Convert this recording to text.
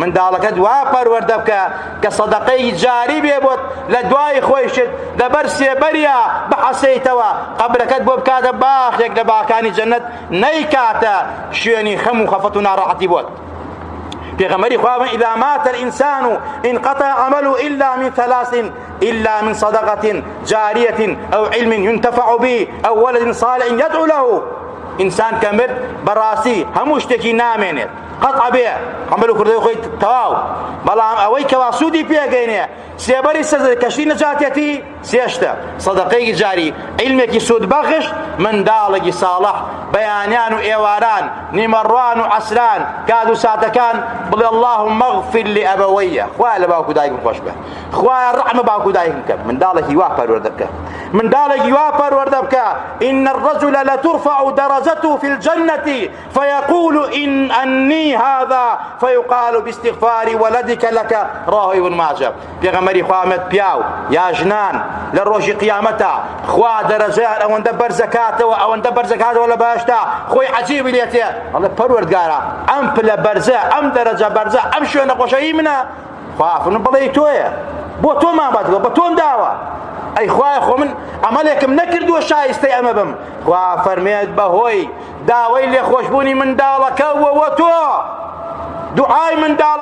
منداڵەکەت وا پەروەردە بکە کە سەدەقەی جاری بێ بۆت لە دوای خۆیشت لەبەر سێبەریە بەحەسەیتەوە قەبرەکەت بۆ بکاتە باخێک لە باخەکانی جەنەت نەیکاتە شوێنی خەم و خەفەت و ناڕەحەتی بۆت. پێغەمبەری خوا إذا مات الإنسان انقطع عمله إلا من ثلاث إلا من صدقة جارية أو علم ينتفع به أو ولد صالح يدعو له. إنسان كمرد براسي هموش تكي نامينت قطع بيه قمبلو كردو خوي تواو بلام اوي كواسودي بيغينه سيبري سزر كشتي نجاتيتي سيشتا صدقي جاري علمك سود بخش من دالك صالح بيانيان وايواران نمران وعسران كادو ساتكان بل اللهم اغفر لابويه خوال باكو دايك خوش به خوال الرحمه باكو دايك من دالك يوافر وردك من دالك يوافر وردك ان الرجل لا ترفع درجته في الجنه فيقول ان اني هذا فيقال باستغفار ولدك لك رواه ابن ماجه. پیغمبری خامد پیاو یا جنان لروج قیامتا خوا درجات او اندبر زکاته او اندبر زکاته ولا باشتا خوي عجيب ليته الله پروردگارا ام بلا برزه ام درجه برزه ام شو نقوشي منا خافن بلي تويه بو تو ما بات بو تو داوا اي خوای خو من عملكم نکردو شایسته اما بم خوا فرمید بهوی داوی لی خوشبونی من دالک و تو دعای من دال